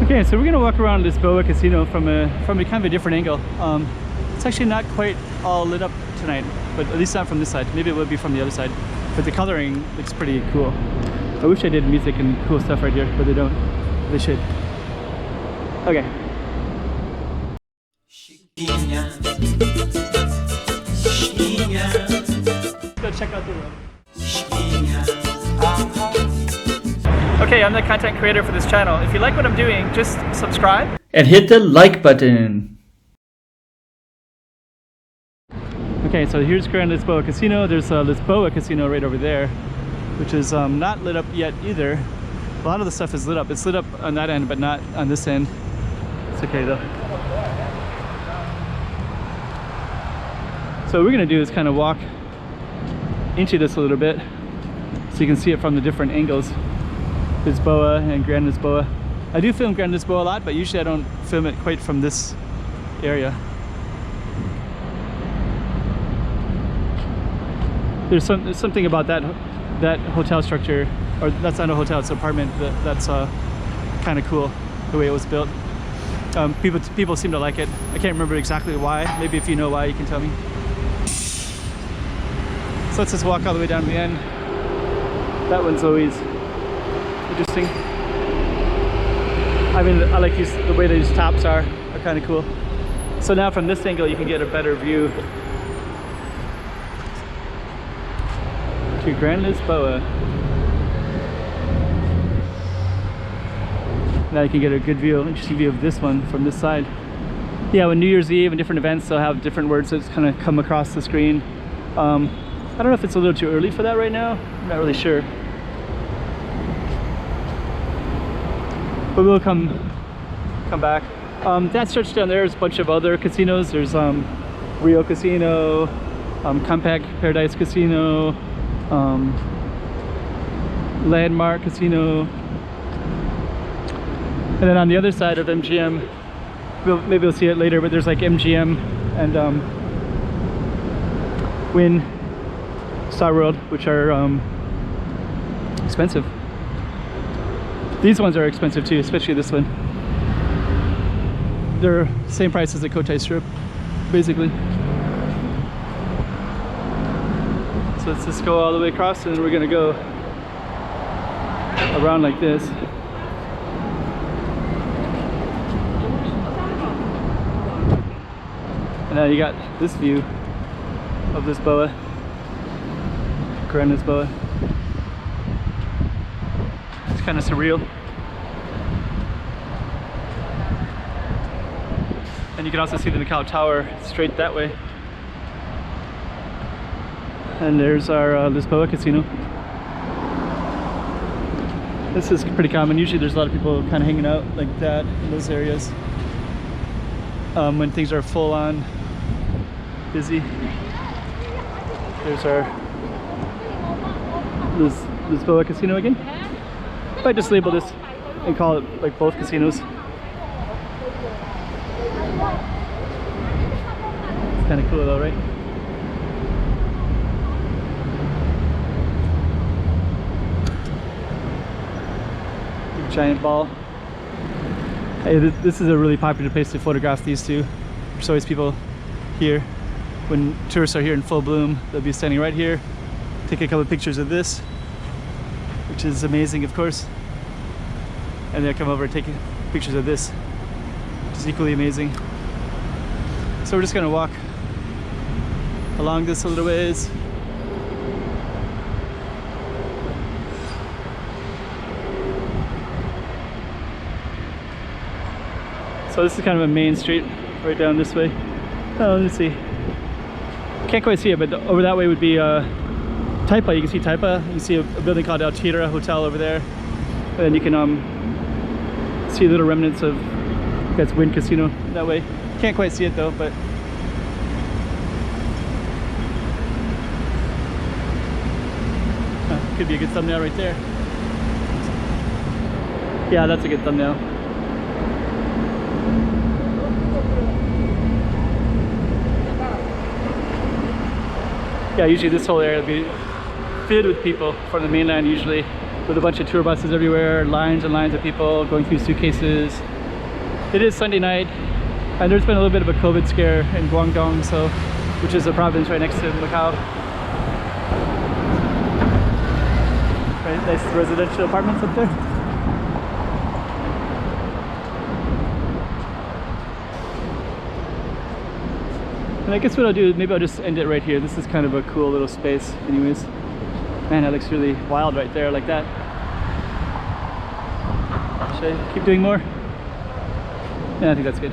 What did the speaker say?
Okay, so we're gonna walk around Lisboa Casino from a kind of a different angle. It's actually not quite all lit up tonight, but at least not from this side. Maybe it would be from the other side. But the coloring looks pretty cool. I wish I did music and cool stuff right here, but they don't. They should. Okay. Go check out the room. Okay, I'm the content creator for this channel. If you like what I'm doing, just subscribe and hit the like button. Okay, so here's Grand Lisboa Casino. There's a Lisboa Casino right over there, which is not lit up yet either. A lot of the stuff is lit up. It's lit up on that end, but not on this end. It's okay though. So what we're gonna do is kind of walk into this a little bit so you can see it from the different angles. Lisboa and Grand Lisboa. I do film Grand Lisboa a lot, but usually I don't film it quite from this area. There's something about that hotel structure, or that's not a hotel, it's an apartment, that's kind of cool, the way it was built. People seem to like it. I can't remember exactly why. Maybe if you know why, you can tell me. So let's just walk all the way down to the end. That one's always interesting. I mean, I like the way these tops are kind of cool. So now from this angle you can get a better view to Grand Lisboa. Now you can get a good view, interesting view of this one from this side. Yeah, when New Year's Eve and different events, they'll have different words that kind of come across the screen. I don't know if it's a little too early for that right now. I'm not really sure. But we'll come back. That stretch down there is a bunch of other casinos. There's Rio Casino, Compact Paradise Casino, Landmark Casino. And then on the other side of MGM, maybe we'll see it later, but there's like MGM and Wynn, Star World, which are expensive. These ones are expensive too, especially this one. They're same price as the Cotai Strip, basically. So let's just go all the way across, and then we're gonna go around like this. And now you got this view of Lisboa, Grand Lisboa. It's kind of surreal. And you can also see the Macau Tower straight that way. And there's our Lisboa Casino. This is pretty common. Usually there's a lot of people kind of hanging out like that in those areas when things are full on busy. There's our Lisboa Casino again. I just label this and call it like both casinos. It's kind of cool though, right? Big giant ball. Hey, this is a really popular place to photograph these two. There's always people here. When tourists are here in full bloom, they'll be standing right here, take a couple of pictures of this, which is amazing, of course. And they'll come over and take pictures of this, which is equally amazing. So we're just gonna walk along this a little ways. So this is kind of a main street right down this way. Oh, let's see. Can't quite see it, but over that way would be Taipa. You can see Taipa. You can see a building called El Tira Hotel over there. And you can see little remnants of, that's Wynn Casino that way. Can't quite see it though, but could be a good thumbnail right there. Yeah, that's a good thumbnail. Yeah, usually this whole area will be filled with people from the mainland, usually with a bunch of tour buses everywhere, lines and lines of people going through suitcases, It is Sunday night, and there's been a little bit of a COVID scare in Guangdong, so which is a province right next to Macau. Right, nice residential apartments up there. And I guess what I'll do is maybe I'll just end it right here. This is kind of a cool little space anyways. Man, that looks really wild right there like that. Should I keep doing more? Yeah, I think that's good.